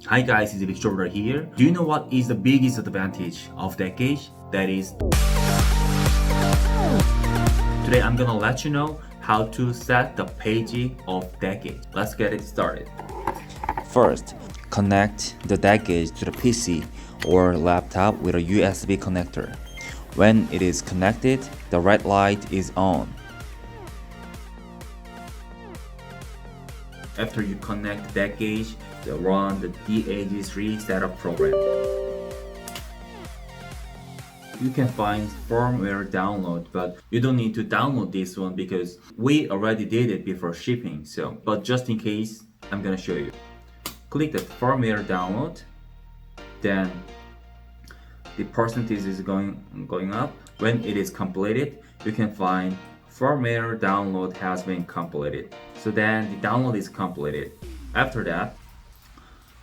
Hi guys, it's Big Shoulder here. Do you know what is the biggest advantage of DagGauge? That is, today I'm gonna let you know how to set the page of DagGauge. Let's get it started. First, connect the DagGauge to the PC or laptop with a USB connector. When it is connected, the red light is on. After you connect DagGauge, run the DAG3 setup program. You can find firmware download, but you don't need to download this one because we already did it before shipping. But just in case, I'm gonna show you. Click the firmware download, then the percentage is going up. When it is completed, you can find firmware download has been completed. So then the download is completed. After that,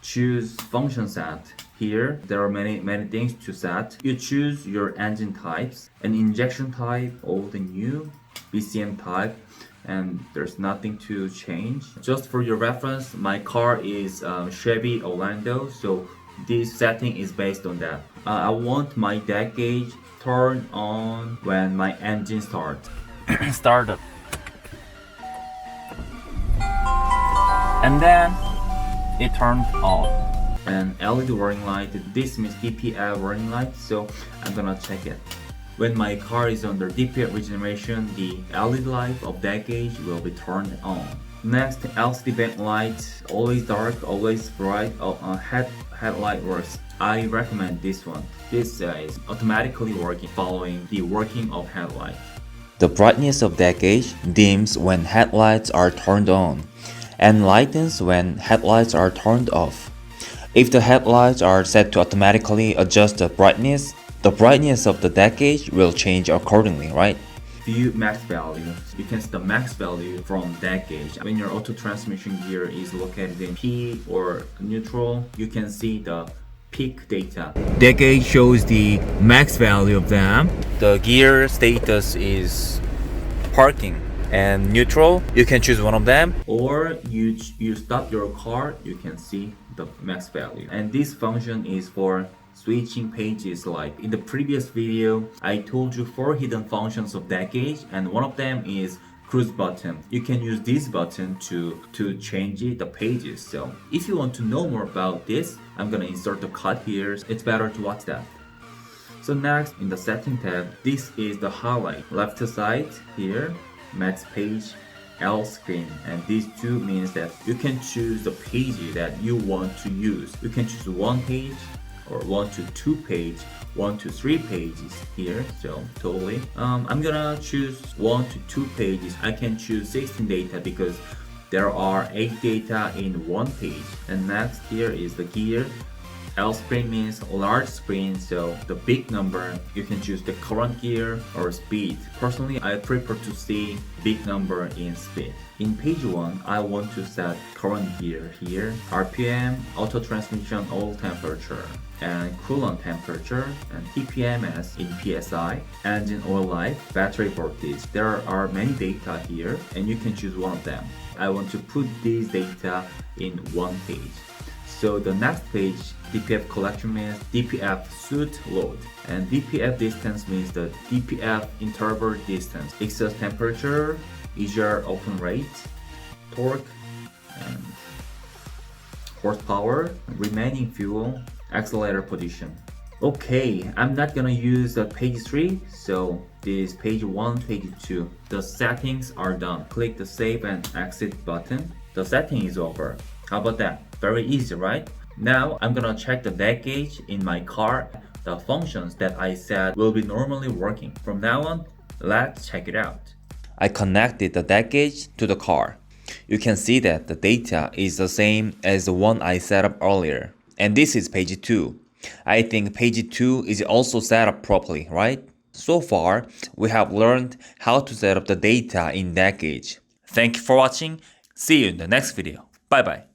choose function set. Here there are many things to set. You choose your engine types, an injection type, old and new, BCM type, and there's nothing to change. Just for your reference, my car is Chevy Orlando, so this setting is based on that. I want my DagGauge turn on when my engine starts. Startup. And then it turned on. An LED warning light, this means DPF warning light, so I'm gonna check it. When my car is under DPF regeneration, the LED light of DagGauge will be turned on. Next, LCD backlight, always dark, always bright. Headlight works. I recommend this one. This is automatically working following the working of headlight. The brightness of DagGauge dims when headlights are turned on and lightens when headlights are turned off. If the headlights are set to automatically adjust the brightness of the DagGauge will change accordingly, right? View max value. You can see the max value from DagGauge. When your auto transmission gear is located in P or neutral, you can see the peak data. DagGauge shows the max value of them. The gear status is parking and neutral. You can choose one of them. Or you stop your car, you can see the max value. And this function is for switching pages. Like in the previous video, I told you 4 hidden functions of DagGauge, and one of them is cruise button. You can use this button to change the pages. So if you want to know more about this, I'm gonna insert the code here. It's better to watch that. So next, in the setting tab, this is the highlight. Left side here, max page, L screen, and these two means that you can choose the page that you want to use. You can choose 1 page or 1 to 2 page, 1 to 3 pages here. So totally I'm gonna choose 1 to 2 pages. I can choose 16 data because there are 8 data in 1 page. And next here is the gear. L screen means large screen, so the big number, you can choose the current gear or speed. Personally, I prefer to see big number in speed. In page 1, I want to set current gear here, RPM, auto transmission oil temperature, and coolant temperature, and TPMS in PSI, engine oil life, battery voltage. There are many data here, and you can choose one of them. I want to put these data in 1 page. So the next page, DPF collection means DPF suit load, and DPF distance means the DPF interval distance, exhaust temperature, EGR open rate, torque, and horsepower, remaining fuel, accelerator position. Okay, I'm not gonna use the page 3, so this page 1, page 2. The settings are done. Click the save and exit button. The setting is over. How about that? Very easy, right? Now I'm gonna check the DagGauge in my car. The functions that I said will be normally working. From now on, let's check it out. I connected the DagGauge to the car. You can see that the data is the same as the one I set up earlier. And this is page 2. I think page 2 is also set up properly, right? So far, we have learned how to set up the data in DagGauge. Thank you for watching. See you in the next video. Bye bye.